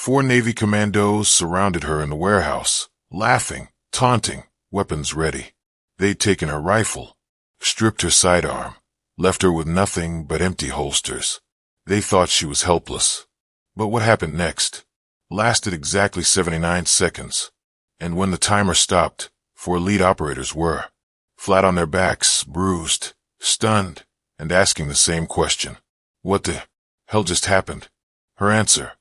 4 Navy commandos surrounded her in the warehouse, laughing, taunting, weapons ready. They'd taken her rifle, stripped her sidearm, left her with nothing but empty holsters. They thought she was helpless. But what happened next lasted exactly 79 seconds. And when the timer stopped, 4 lead operators were flat on their backs, bruised, stunned, and asking the same question. What the hell just happened? Her answer.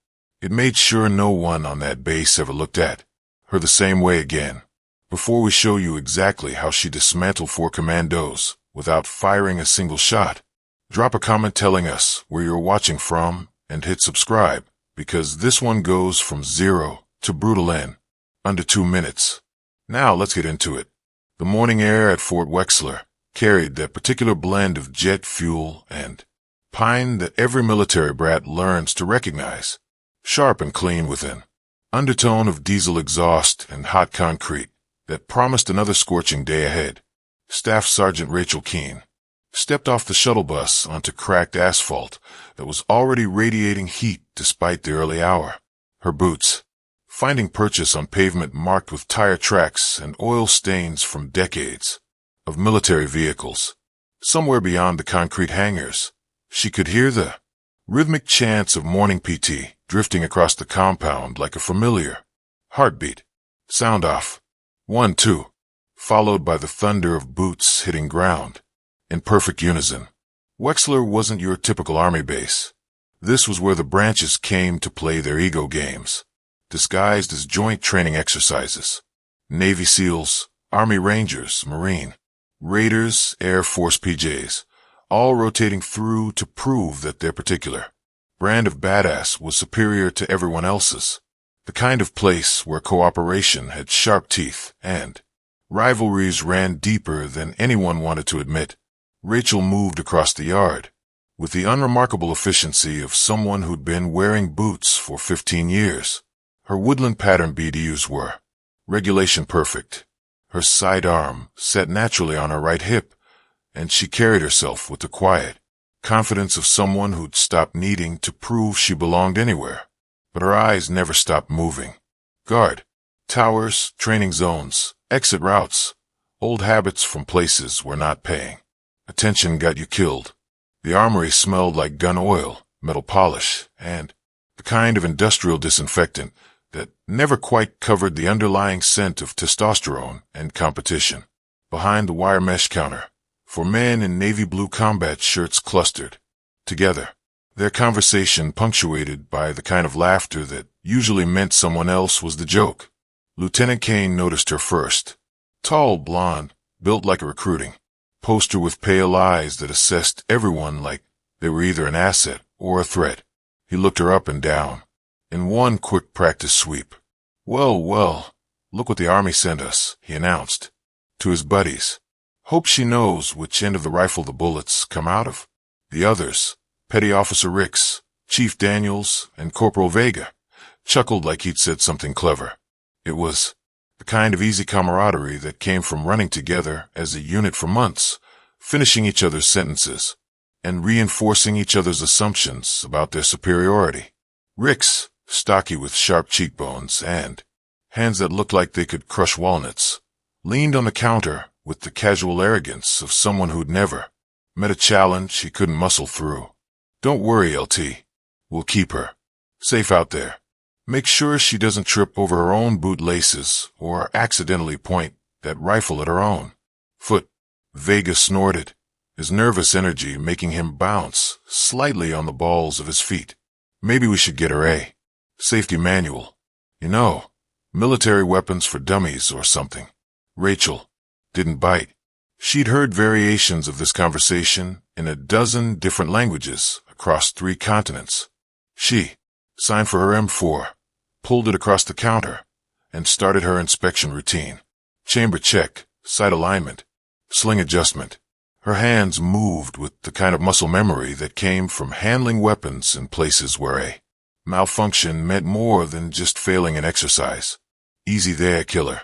It made sure no one on that base ever looked at her the same way again. Before we show you exactly how she dismantled 4 commandos without firing a single shot, drop a comment telling us where you're watching from and hit subscribe, because this one goes from 0 to brutal in under 2 minutes. Now let's get into it. The morning air at Fort Wexler carried that particular blend of jet fuel and pine that every military brat learns to recognize. Sharp and clean within. Undertone of diesel exhaust and hot concrete that promised another scorching day ahead. Staff Sergeant Rachel Keene stepped off the shuttle bus onto cracked asphalt that was already radiating heat despite the early hour. Her boots, finding purchase on pavement marked with tire tracks and oil stains from decades of military vehicles. Somewhere beyond the concrete hangars, she could hear the rhythmic chants of morning PT drifting across the compound like a familiar heartbeat. Sound off. 1, 2. Followed by the thunder of boots hitting ground in perfect unison. Wexler wasn't your typical army base. This was where the branches came to play their ego games, disguised as joint training exercises. Navy SEALs, Army Rangers, Marine, Raiders, Air Force PJs, all rotating through to prove that their particular brand of badass was superior to everyone else's. The kind of place where cooperation had sharp teeth and rivalries ran deeper than anyone wanted to admit. Rachel moved across the yard with the unremarkable efficiency of someone who'd been wearing boots for 15 years. Her woodland pattern BDUs were regulation perfect. Her sidearm sat naturally on her right hip, and she carried herself with the quiet confidence of someone who'd stopped needing to prove she belonged anywhere. But her eyes never stopped moving. Guard, towers, training zones, exit routes, old habits from places where not paying attention got you killed. The armory smelled like gun oil, metal polish, and the kind of industrial disinfectant that never quite covered the underlying scent of testosterone and competition. Behind the wire mesh counter, 4 men in navy blue combat shirts clustered together, their conversation punctuated by the kind of laughter that usually meant someone else was the joke. Lieutenant Kane noticed her first. Tall, blonde, built like a recruiting poster with pale eyes that assessed everyone like they were either an asset or a threat. He looked her up and down in one quick practice sweep. Well, look what the Army sent us, he announced to his buddies. Hope she knows which end of the rifle the bullets come out of. The others, Petty Officer Ricks, Chief Daniels, and Corporal Vega, chuckled like he'd said something clever. It was the kind of easy camaraderie that came from running together as a unit for months, finishing each other's sentences, and reinforcing each other's assumptions about their superiority. Ricks, stocky with sharp cheekbones and hands that looked like they could crush walnuts, leaned on the counter with the casual arrogance of someone who'd never met a challenge he couldn't muscle through. Don't worry, LT. We'll keep her safe out there. Make sure she doesn't trip over her own boot laces or accidentally point that rifle at her own foot. Vega snorted, his nervous energy making him bounce slightly on the balls of his feet. Maybe we should get her a safety manual. You know, military weapons for dummies or something. Rachel didn't bite. She'd heard variations of this conversation in a dozen different languages across 3 continents. She signed for her M4, pulled it across the counter, and started her inspection routine. Chamber check, sight alignment, sling adjustment. Her hands moved with the kind of muscle memory that came from handling weapons in places where a malfunction meant more than just failing an exercise. Easy there, killer.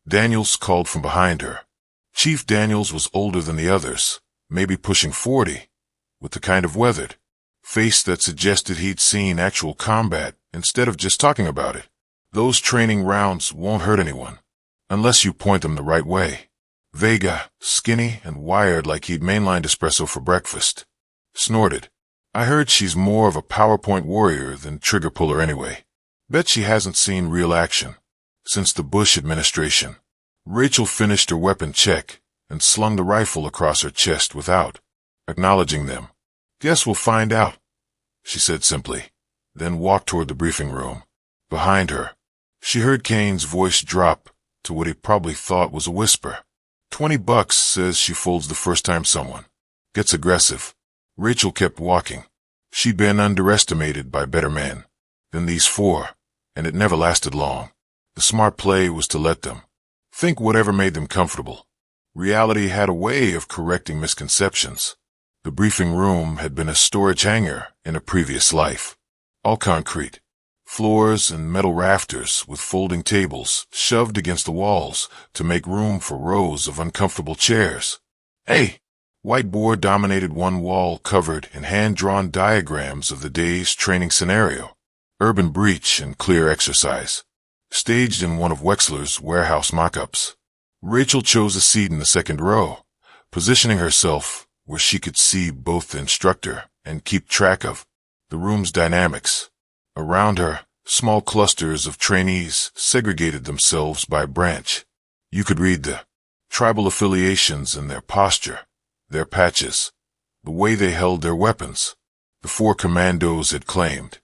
Daniels called from behind her. Chief Daniels was older than the others, maybe pushing 40, with the kind of weathered face that suggested he'd seen actual combat instead of just talking about it. Those training rounds won't hurt anyone, unless you point them the right way. Vega, skinny and wired like he'd mainlined espresso for breakfast, snorted. I heard she's more of a PowerPoint warrior than trigger puller anyway. Bet she hasn't seen real action since the Bush administration. Rachel finished her weapon check and slung the rifle across her chest without acknowledging them. Guess we'll find out, she said simply, then walked toward the briefing room. Behind her, she heard Kane's voice drop to what he probably thought was a whisper. $20 says she folds the first time someone gets aggressive. Rachel kept walking. She'd been underestimated by better men than these four, and it never lasted long. The smart play was to let them think whatever made them comfortable. Reality had a way of correcting misconceptions. The briefing room had been a storage hangar in a previous life. All concrete. Floors and metal rafters with folding tables shoved against the walls to make room for rows of uncomfortable chairs. Hey! Whiteboard dominated one wall covered in hand-drawn diagrams of the day's training scenario. Urban breach and clear exercise. Staged in one of Wexler's warehouse mock-ups. Rachel chose a seat in the second row, positioning herself where she could see both the instructor and keep track of the room's dynamics. Around her, small clusters of trainees segregated themselves by branch. You could read the tribal affiliations in their posture, their patches, the way they held their weapons. The four commandos had claimed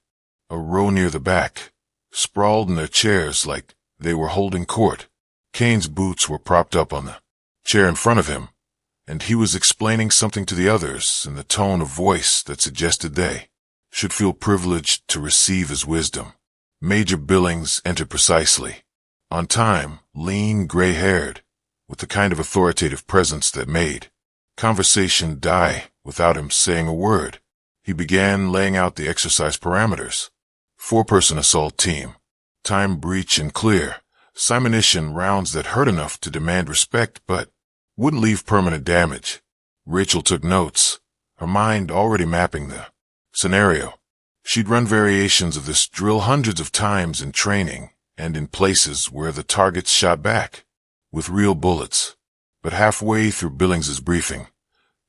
a row near the back, sprawled in their chairs like they were holding court. Kane's boots were propped up on the chair in front of him, and he was explaining something to the others in the tone of voice that suggested they should feel privileged to receive his wisdom. Major Billings entered precisely, on time, lean, gray-haired, with the kind of authoritative presence that made conversation die without him saying a word. He began laying out the exercise parameters. 4-person assault team. Time breach and clear. Simonition rounds that hurt enough to demand respect but wouldn't leave permanent damage. Rachel took notes, her mind already mapping the scenario. She'd run variations of this drill hundreds of times in training and in places where the targets shot back with real bullets. But halfway through Billings's briefing,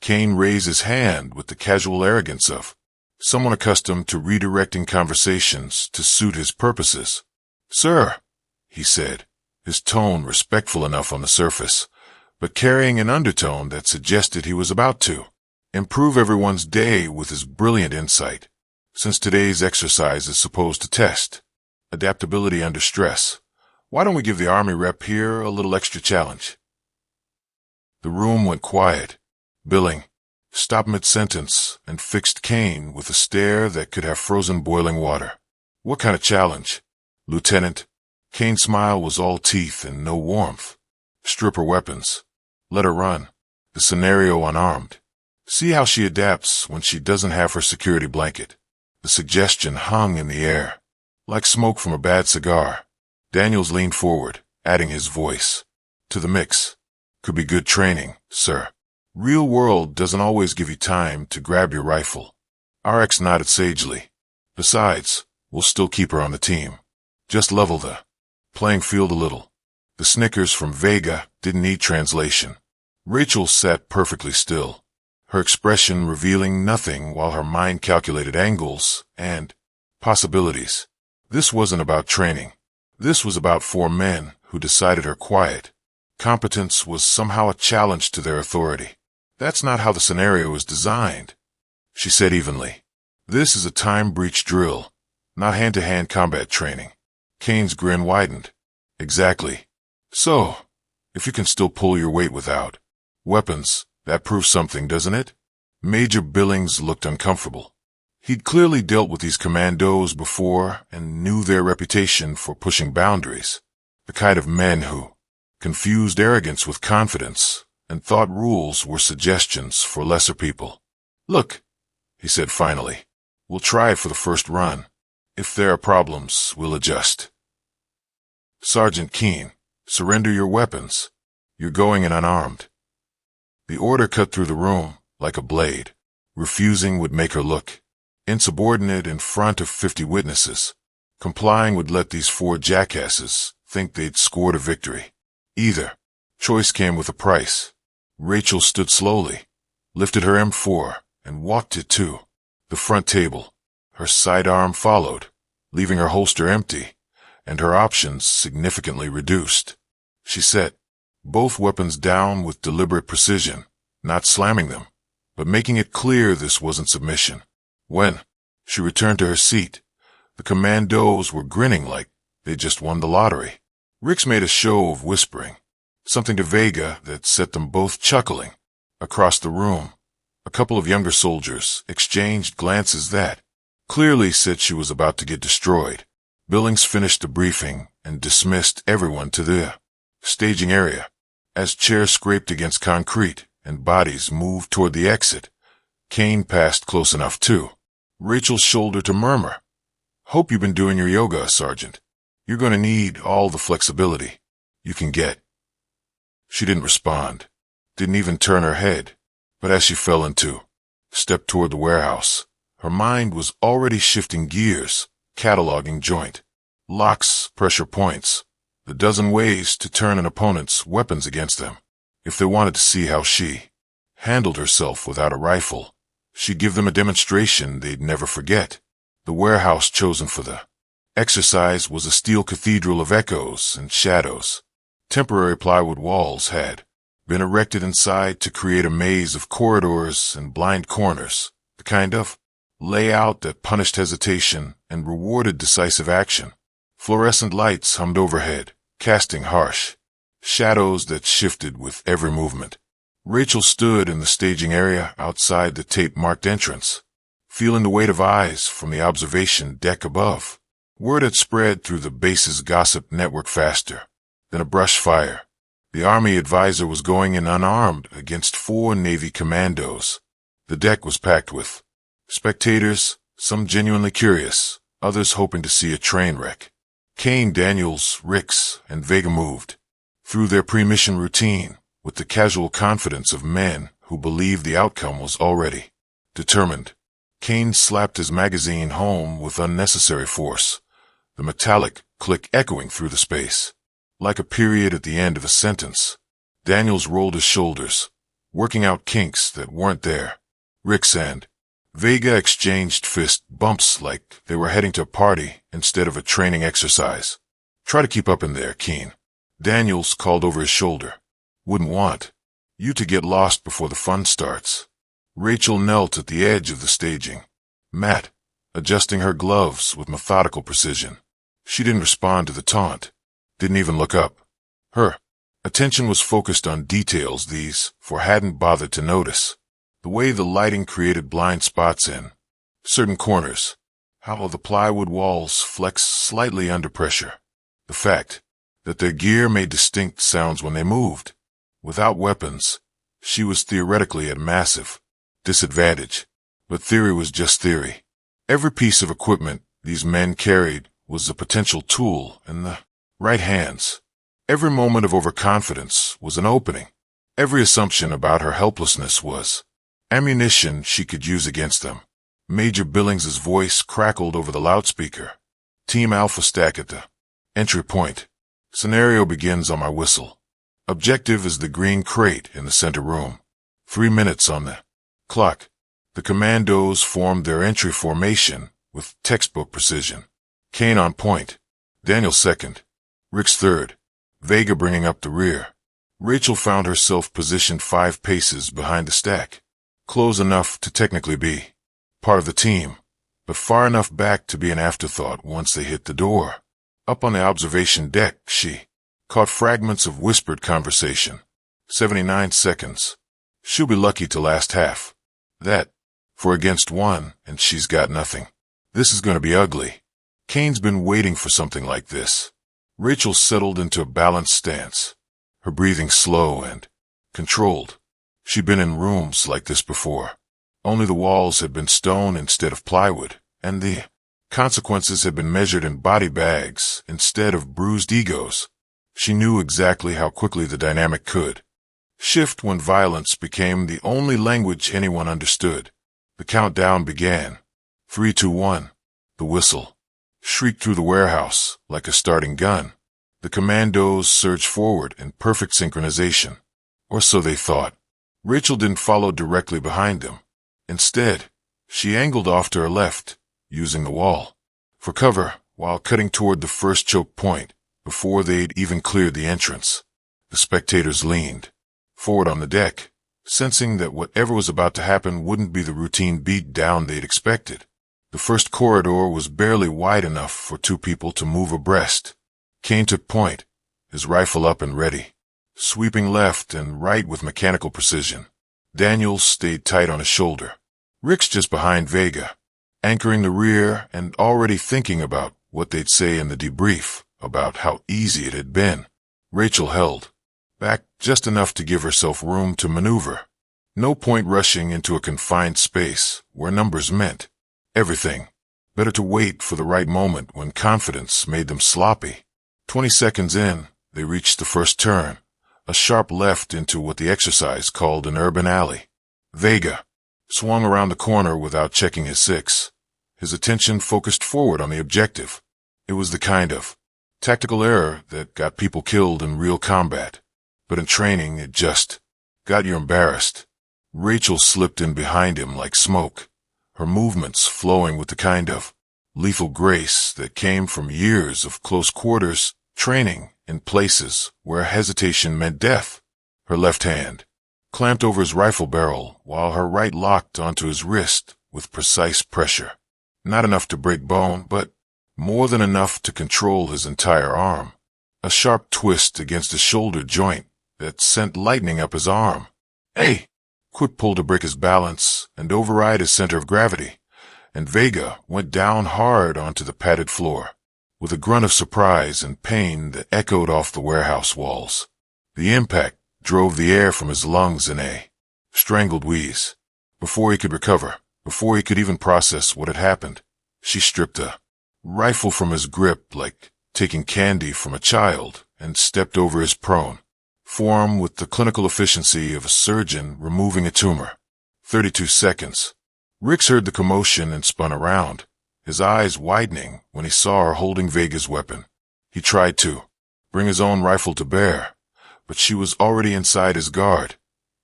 Kane raised his hand with the casual arrogance of someone accustomed to redirecting conversations to suit his purposes. "Sir," he said, his tone respectful enough on the surface, but carrying an undertone that suggested he was about to improve everyone's day with his brilliant insight. Since today's exercise is supposed to test adaptability under stress, why don't we give the Army rep here a little extra challenge? The room went quiet. Billing stopped mid-sentence and fixed Kane with a stare that could have frozen boiling water. "What kind of challenge, Lieutenant?" Kane's smile was all teeth and no warmth. "Strip her weapons. Let her run. The scenario unarmed. See how she adapts when she doesn't have her security blanket." The suggestion hung in the air, like smoke from a bad cigar. Daniels leaned forward, adding his voice to the mix. "Could be good training, sir. Real world doesn't always give you time to grab your rifle." RX nodded sagely. "Besides, we'll still keep her on the team. Just level the playing field a little." The snickers from Vega didn't need translation. Rachel sat perfectly still, her expression revealing nothing while her mind calculated angles and possibilities. This wasn't about training. This was about 4 men who decided her quiet competence was somehow a challenge to their authority. "That's not how the scenario is designed," she said evenly. "This is a time breach drill, not hand-to-hand combat training." Kane's grin widened. "Exactly. So, if you can still pull your weight without weapons, that proves something, doesn't it?" Major Billings looked uncomfortable. He'd clearly dealt with these commandos before and knew their reputation for pushing boundaries. The kind of men who confused arrogance with confidence and thought rules were suggestions for lesser people. "Look," he said finally, "we'll try it for the first run. If there are problems, we'll adjust. Sergeant Keene, surrender your weapons. You're going in unarmed." The order cut through the room like a blade. Refusing would make her look insubordinate in front of 50 witnesses. Complying would let these four jackasses think they'd scored a victory. Either choice came with a price. Rachel stood slowly, lifted her M4, and walked it to the front table. Her sidearm followed, leaving her holster empty, and her options significantly reduced. She set both weapons down with deliberate precision, not slamming them, but making it clear this wasn't submission. When she returned to her seat, the commandos were grinning like they just won the lottery. Rix made a show of whispering something to Vega that set them both chuckling. Across the room, a couple of younger soldiers exchanged glances that clearly said she was about to get destroyed. Billings finished the briefing and dismissed everyone to the staging area. As chairs scraped against concrete and bodies moved toward the exit, Kane passed close enough to Rachel's shoulder to murmur, "Hope you've been doing your yoga, Sergeant. You're going to need all the flexibility you can get." She didn't respond, didn't even turn her head, but as she fell into step toward the warehouse, her mind was already shifting gears, cataloging joint locks, pressure points, the dozen ways to turn an opponent's weapons against them. If they wanted to see how she handled herself without a rifle, she'd give them a demonstration they'd never forget. The warehouse chosen for the exercise was a steel cathedral of echoes and shadows. Temporary plywood walls had been erected inside to create a maze of corridors and blind corners, the kind of layout that punished hesitation and rewarded decisive action. Fluorescent lights hummed overhead, casting harsh shadows that shifted with every movement. Rachel stood in the staging area outside the tape-marked entrance, feeling the weight of eyes from the observation deck above. Word had spread through the base's gossip network faster than a brush fire. The Army advisor was going in unarmed against 4 Navy commandos. The deck was packed with spectators, some genuinely curious, others hoping to see a train wreck. Kane, Daniels, Rix, and Vega moved through their pre-mission routine with the casual confidence of men who believed the outcome was already determined. Kane slapped his magazine home with unnecessary force, the metallic click echoing through the space. Like a period at the end of a sentence, Daniels rolled his shoulders, working out kinks that weren't there. Rix and Vega exchanged fist bumps like they were heading to a party instead of a training exercise. "Try to keep up in there, Keen," Daniels called over his shoulder. "Wouldn't want you to get lost before the fun starts." Rachel knelt at the edge of the staging mat, adjusting her gloves with methodical precision. She didn't respond to the taunt, didn't even look up. Her attention was focused on details these four hadn't bothered to notice. The way the lighting created blind spots in certain corners, how the plywood walls flexed slightly under pressure, the fact that their gear made distinct sounds when they moved. Without weapons, she was theoretically at a massive disadvantage, but theory was just theory. Every piece of equipment these men carried was a potential tool in the right hands. Every moment of overconfidence was an opening. Every assumption about her helplessness was ammunition she could use against them. Major Billings's voice crackled over the loudspeaker. "Team Alpha stack at the entry point. Scenario begins on my whistle. Objective is the green crate in the center room. 3 minutes on the clock." The commandos formed their entry formation with textbook precision. Kane on point, Daniel second, Rick's third, Vega bringing up the rear. Rachel found herself positioned 5 paces behind the stack, close enough to technically be part of the team, but far enough back to be an afterthought once they hit the door. Up on the observation deck, she caught fragments of whispered conversation. 79 seconds. She'll be lucky to last half that. For against 1, and she's got nothing. This is going to be ugly. Kane's been waiting for something like this. Rachel settled into a balanced stance, her breathing slow and controlled. She'd been in rooms like this before. Only the walls had been stone instead of plywood, and the consequences had been measured in body bags instead of bruised egos. She knew exactly how quickly the dynamic could shift when violence became the only language anyone understood. The countdown began. 3, 2, 1. The whistle. shrieked through the warehouse like a starting gun. The commandos surged forward in perfect synchronization. Or so they thought. Rachel didn't follow directly behind them. Instead, she angled off to her left, using the wall for cover while cutting toward the first choke point before they'd even cleared the entrance. The spectators leaned forward on the deck, sensing that whatever was about to happen wouldn't be the routine beat down they'd expected. The first corridor was barely wide enough for two people to move abreast. Kane took point, his rifle up and ready, sweeping left and right with mechanical precision. Daniels stayed tight on his shoulder. Rick's just behind Vega, anchoring the rear and already thinking about what they'd say in the debrief about how easy it had been. Rachel held back just enough to give herself room to maneuver. No point rushing into a confined space where numbers meant everything. Better to wait for the right moment when confidence made them sloppy. 20 seconds in, they reached the first turn, a sharp left into what the exercise called an urban alley. Vega swung around the corner without checking his six, his attention focused forward on the objective. It was the kind of tactical error that got people killed in real combat, but in training it just got you embarrassed. Rachel slipped in behind him like smoke, her movements flowing with the kind of lethal grace that came from years of close quarters training in places where hesitation meant death. Her left hand clamped over his rifle barrel while her right locked onto his wrist with precise pressure. Not enough to break bone, but more than enough to control his entire arm. A sharp twist against his shoulder joint that sent lightning up his arm. Hey! Quick pull to break his balance and override his center of gravity, and Vega went down hard onto the padded floor, with a grunt of surprise and pain that echoed off the warehouse walls. The impact drove the air from his lungs in a strangled wheeze. Before he could recover, before he could even process what had happened, she stripped a rifle from his grip like taking candy from a child and stepped over his prone form with the clinical efficiency of a surgeon removing a tumor. 32 seconds. Ricks heard the commotion and spun around, his eyes widening when he saw her holding Vega's weapon. He tried to bring his own rifle to bear, but she was already inside his guard,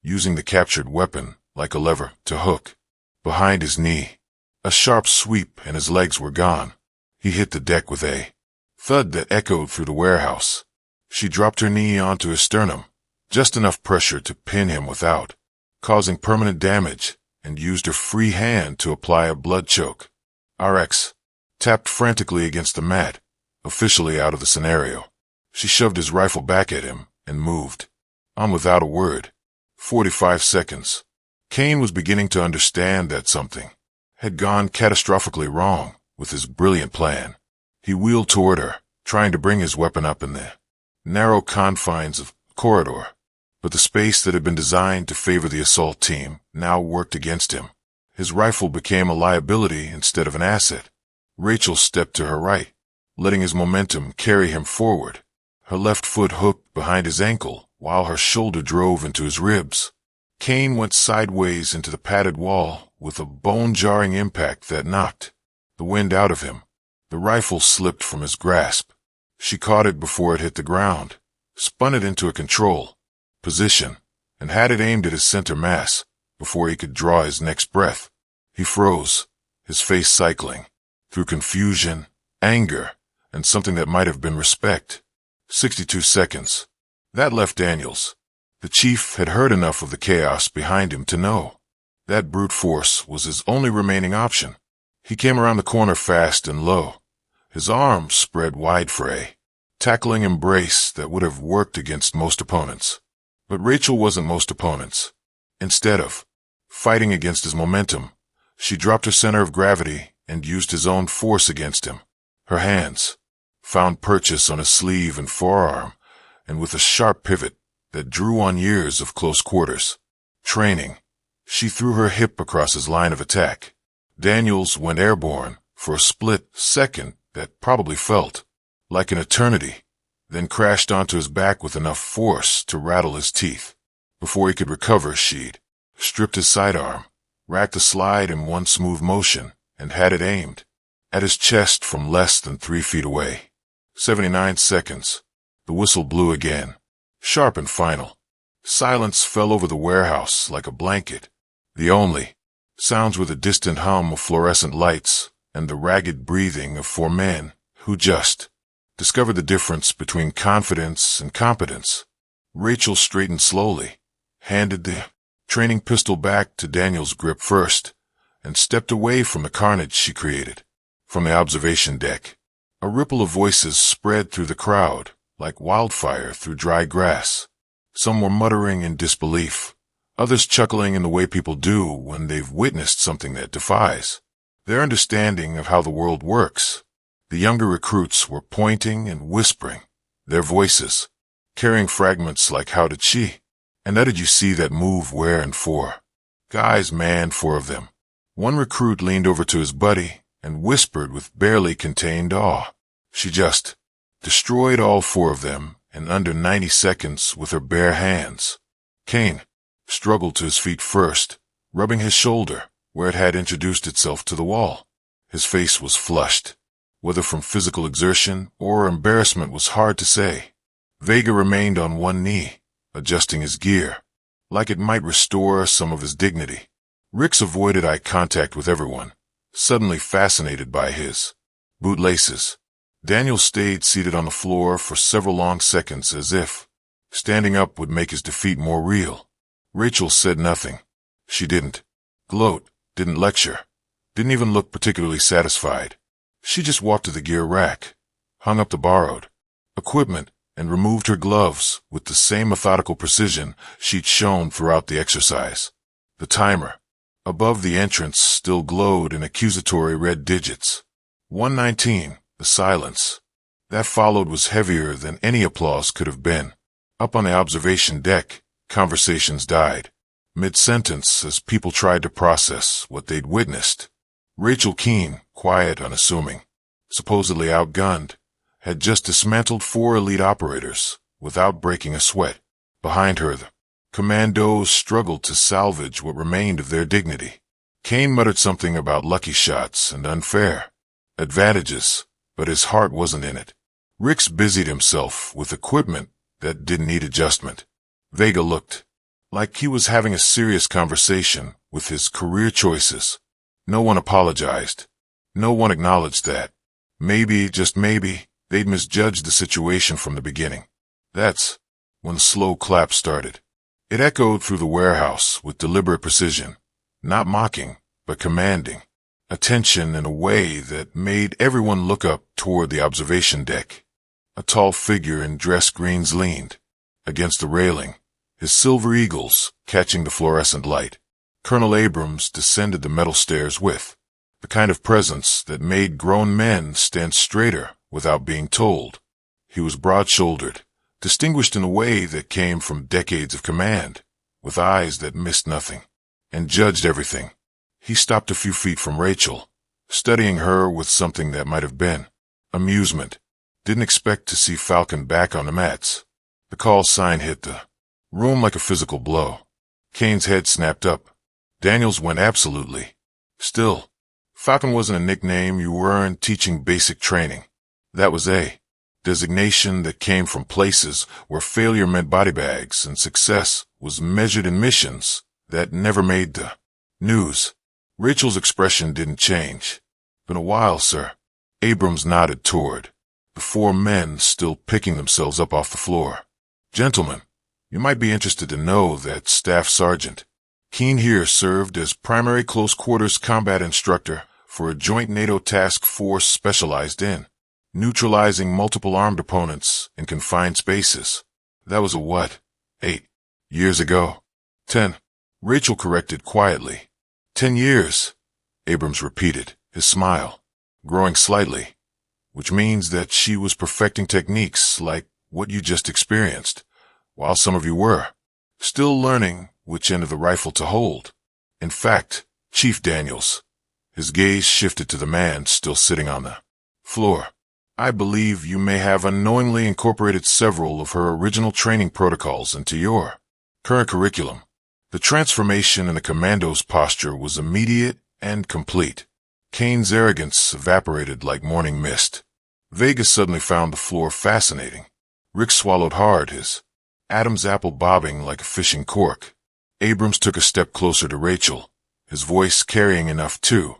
using the captured weapon like a lever to hook. Behind his knee, a sharp sweep and his legs were gone. He hit the deck with a thud that echoed through the warehouse. She dropped her knee onto his sternum, just enough pressure to pin him without causing permanent damage, and used her free hand to apply a blood choke. RX tapped frantically against the mat, officially out of the scenario. She shoved his rifle back at him and moved on without a word. 45 seconds. Kane was beginning to understand that something had gone catastrophically wrong with his brilliant plan. He wheeled toward her, trying to bring his weapon up in the narrow confines of the corridor, but the space that had been designed to favor the assault team now worked against him. His rifle became a liability instead of an asset. Rachel stepped to her right, letting his momentum carry him forward. Her left foot hooked behind his ankle while her shoulder drove into his ribs. Kane went sideways into the padded wall with a bone-jarring impact that knocked the wind out of him. The rifle slipped from his grasp. She caught it before it hit the ground, spun it into a control position, and had it aimed at his center mass before he could draw his next breath. He froze, his face cycling through confusion, anger, and something that might have been respect. 62 seconds. That left Daniels. The chief had heard enough of the chaos behind him to know that brute force was his only remaining option. He came around the corner fast and low, his arms spread wide for a tackling embrace that would have worked against most opponents. But Rachel wasn't most opponents. Instead of fighting against his momentum, she dropped her center of gravity and used his own force against him. Her hands found purchase on his sleeve and forearm, and with a sharp pivot that drew on years of close quarters training, she threw her hip across his line of attack. Daniels went airborne for a split second that probably felt like an eternity, then crashed onto his back with enough force to rattle his teeth. Before he could recover, she'd stripped his sidearm, racked the slide in one smooth motion, and had it aimed at his chest from less than 3 feet away. 79 seconds. The whistle blew again, sharp and final. Silence fell over the warehouse like a blanket. The only sounds were the distant hum of fluorescent lights and the ragged breathing of 4 men who just discovered the difference between confidence and competence. Rachel straightened slowly, handed the training pistol back to Daniel's grip first, and stepped away from the carnage she created. From the observation deck, a ripple of voices spread through the crowd like wildfire through dry grass. Some were muttering in disbelief, others chuckling in the way people do when they've witnessed something that defies their understanding of how the world works. The younger recruits were pointing and whispering, their voices carrying fragments like "How did she?" and "How did you see that move where and for?" Guys, man, 4 of them. One recruit leaned over to his buddy and whispered with barely contained awe. She just destroyed all 4 of them in under 90 seconds with her bare hands. Kane struggled to his feet first, rubbing his shoulder where it had introduced itself to the wall. His face was flushed. Whether from physical exertion or embarrassment was hard to say. Vega remained on one knee, adjusting his gear, like it might restore some of his dignity. Rix avoided eye contact with everyone, suddenly fascinated by his bootlaces. Daniel stayed seated on the floor for several long seconds as if standing up would make his defeat more real. Rachel said nothing. She didn't gloat, didn't lecture, didn't even look particularly satisfied. She just walked to the gear rack, hung up the borrowed equipment, and removed her gloves with the same methodical precision she'd shown throughout the exercise. The timer above the entrance still glowed in accusatory red digits. 1:19, the silence that followed was heavier than any applause could have been. Up on the observation deck, conversations died mid-sentence as people tried to process what they'd witnessed. Rachel Keene, quiet, unassuming, supposedly outgunned, had just dismantled 4 elite operators without breaking a sweat. Behind her, the commandos struggled to salvage what remained of their dignity. Kane muttered something about lucky shots and unfair advantages, but his heart wasn't in it. Rix busied himself with equipment that didn't need adjustment. Vega looked like he was having a serious conversation with his career choices. No one apologized. No one acknowledged that. Maybe, just maybe, they'd misjudged the situation from the beginning. That's when the slow clap started. It echoed through the warehouse with deliberate precision, not mocking, but commanding. Attention in a way that made everyone look up toward the observation deck. A tall figure in dress greens leaned against the railing, his silver eagles catching the fluorescent light. Colonel Abrams descended the metal stairs with the kind of presence that made grown men stand straighter without being told. He was broad-shouldered, distinguished in a way that came from decades of command, with eyes that missed nothing and judged everything. He stopped a few feet from Rachel, studying her with something that might have been amusement. Didn't expect to see Falcon back on the mats. The call sign hit the room like a physical blow. Kane's head snapped up. Daniels went absolutely still. Falcon wasn't a nickname you earned teaching basic training. That was a designation that came from places where failure meant body bags and success was measured in missions that never made the news. Rachel's expression didn't change. Been a while, sir. Abrams nodded toward the 4 men still picking themselves up off the floor. Gentlemen, you might be interested to know that Staff Sergeant Keene here served as primary close quarters combat instructor for a joint NATO task force specialized in neutralizing multiple armed opponents in confined spaces. That was a what? 8 years ago. 10. Rachel corrected quietly. 10 years, Abrams repeated, his smile growing slightly, which means that she was perfecting techniques like what you just experienced, while some of you were still learning which end of the rifle to hold. In fact, Chief Daniels, his gaze shifted to the man still sitting on the floor. I believe you may have unknowingly incorporated several of her original training protocols into your current curriculum. The transformation in the commando's posture was immediate and complete. Kane's arrogance evaporated like morning mist. Vegas suddenly found the floor fascinating. Rick swallowed hard, his Adam's apple bobbing like a fishing cork. Abrams took a step closer to Rachel, his voice carrying enough to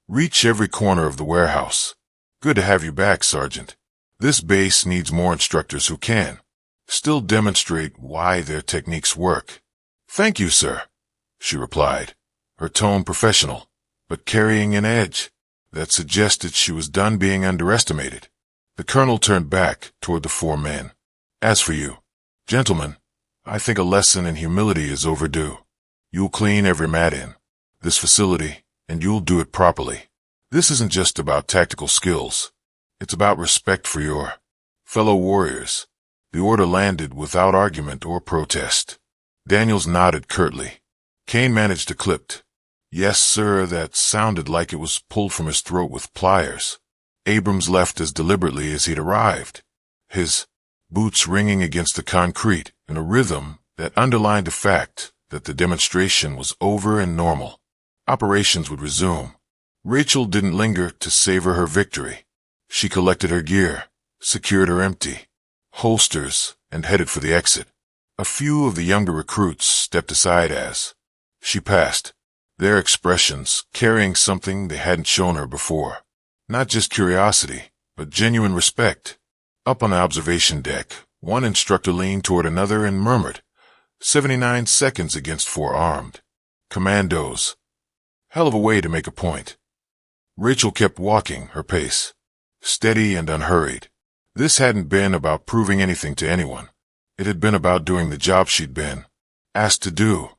reach every corner of the warehouse. Good to have you back, Sergeant. This base needs more instructors who can still demonstrate why their techniques work. Thank you, sir, she replied, her tone professional, but carrying an edge that suggested she was done being underestimated. The colonel turned back toward the four men. As for you, gentlemen, I think a lesson in humility is overdue. You'll clean every mat in this facility, and you'll do it properly. This isn't just about tactical skills. It's about respect for your fellow warriors. The order landed without argument or protest. Daniels nodded curtly. Kane managed to clip, "Yes, sir," that sounded like it was pulled from his throat with pliers. Abrams left as deliberately as he'd arrived, his boots ringing against the concrete in a rhythm that underlined the fact that the demonstration was over and normal. Operations would resume. Rachel didn't linger to savor her victory. She collected her gear, secured her empty holsters, and headed for the exit. A few of the younger recruits stepped aside as she passed, their expressions carrying something they hadn't shown her before. Not just curiosity, but genuine respect. Up on the observation deck, one instructor leaned toward another and murmured, 79 seconds against 4 armed commandos. Hell of a way to make a point. Rachel kept walking, her pace steady and unhurried. This hadn't been about proving anything to anyone. It had been about doing the job she'd been asked to do,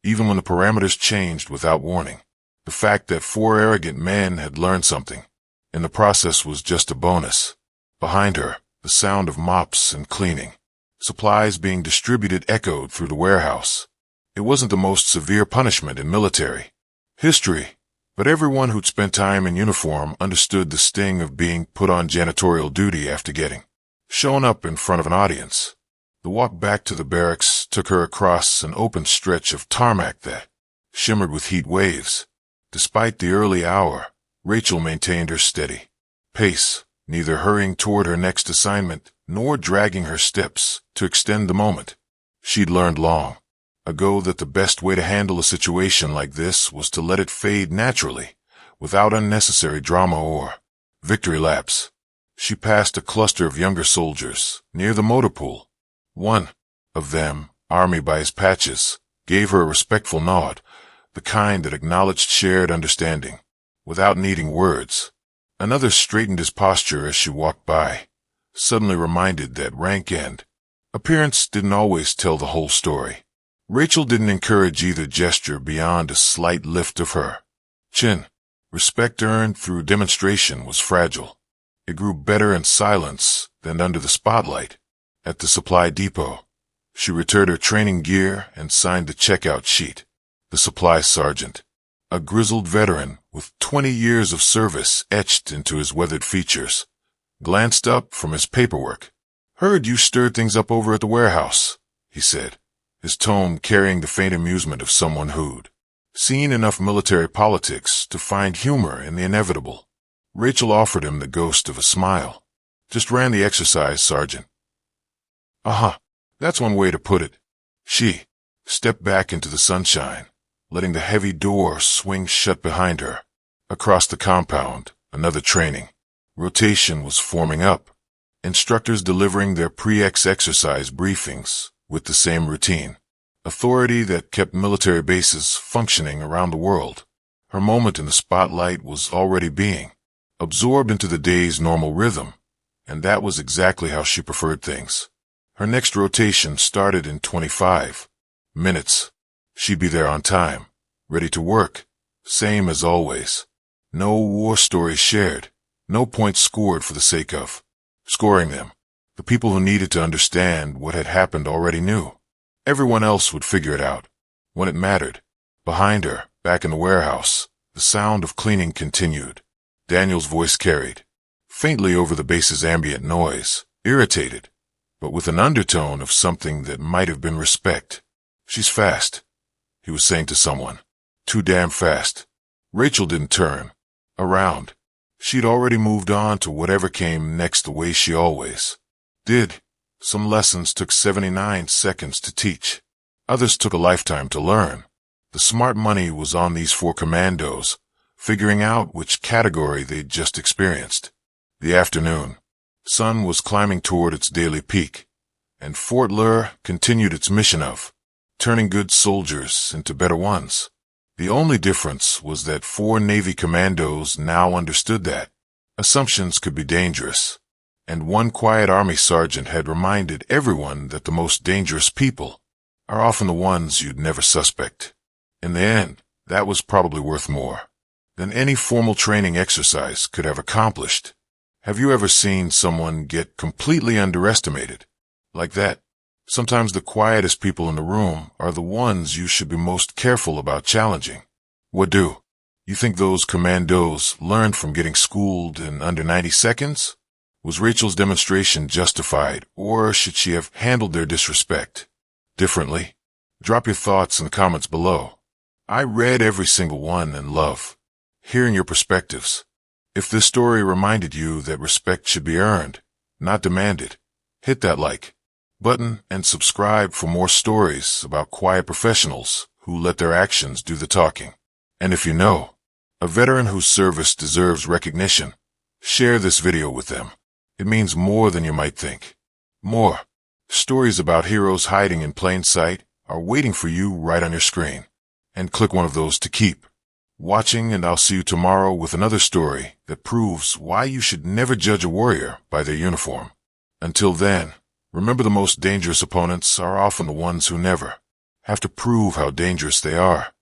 even when the parameters changed without warning. The fact that 4 arrogant men had learned something in the process was just a bonus. Behind her, the sound of mops and cleaning, supplies being distributed echoed through the warehouse. It wasn't the most severe punishment in military history, but everyone who'd spent time in uniform understood the sting of being put on janitorial duty after getting shown up in front of an audience. The walk back to the barracks took her across an open stretch of tarmac that shimmered with heat waves. Despite the early hour, Rachel maintained her steady pace, neither hurrying toward her next assignment nor dragging her steps to extend the moment. She'd learned long ago that the best way to handle a situation like this was to let it fade naturally, without unnecessary drama or victory laps. She passed a cluster of younger soldiers near the motor pool. One of them, Army by his patches, gave her a respectful nod, the kind that acknowledged shared understanding, without needing words. Another straightened his posture as she walked by, suddenly reminded that rank and appearance didn't always tell the whole story. Rachel didn't encourage either gesture beyond a slight lift of her chin. Respect earned through demonstration was fragile. It grew better in silence than under the spotlight. At the supply depot, she returned her training gear and signed the checkout sheet. The supply sergeant, a grizzled veteran with 20 years of service etched into his weathered features, glanced up from his paperwork. "Heard you stirred things up over at the warehouse," he said, his tone carrying the faint amusement of someone who'd seen enough military politics to find humor in the inevitable. Rachel offered him the ghost of a smile. "Just ran the exercise, Sergeant." "Uh-huh, that's one way to put it." She stepped back into the sunshine, letting the heavy door swing shut behind her. Across the compound, another training rotation was forming up, instructors delivering their pre-X exercise briefings with the same routine, authority that kept military bases functioning around the world. Her moment in the spotlight was already being absorbed into the day's normal rhythm, and that was exactly how she preferred things. Her next rotation started in 25 minutes. She'd be there on time, ready to work, same as always. No war stories shared, no points scored for the sake of scoring them. The people who needed to understand what had happened already knew. Everyone else would figure it out when it mattered. Behind her, back in the warehouse, the sound of cleaning continued. Daniel's voice carried faintly over the base's ambient noise, irritated, but with an undertone of something that might have been respect. "She's fast," he was saying to someone. "Too damn fast." Rachel didn't turn. around. She'd already moved on to whatever came next the way she always did. Some lessons took 79 seconds to teach. Others took a lifetime to learn. The smart money was on these four commandos, figuring out which category they'd just experienced. The afternoon. Sun was climbing toward its daily peak, and Fort Lure continued its mission of turning good soldiers into better ones. The only difference was that four Navy commandos now understood that assumptions could be dangerous, and one quiet Army sergeant had reminded everyone that the most dangerous people are often the ones you'd never suspect. In the end, that was probably worth more than any formal training exercise could have accomplished. Have you ever seen someone get completely underestimated? Like that. Sometimes the quietest people in the room are the ones you should be most careful about challenging. What do you think those commandos learned from getting schooled in under 90 seconds? Was Rachel's demonstration justified, or should she have handled their disrespect differently? Drop your thoughts in the comments below. I read every single one and love hearing your perspectives. If this story reminded you that respect should be earned, not demanded, hit that like button and subscribe for more stories about quiet professionals who let their actions do the talking. And if you know a veteran whose service deserves recognition, share this video with them. It means more than you might think. More stories about heroes hiding in plain sight are waiting for you right on your screen. And click one of those to keep watching, and I'll see you tomorrow with another story that proves why you should never judge a warrior by their uniform. Until then, remember the most dangerous opponents are often the ones who never have to prove how dangerous they are.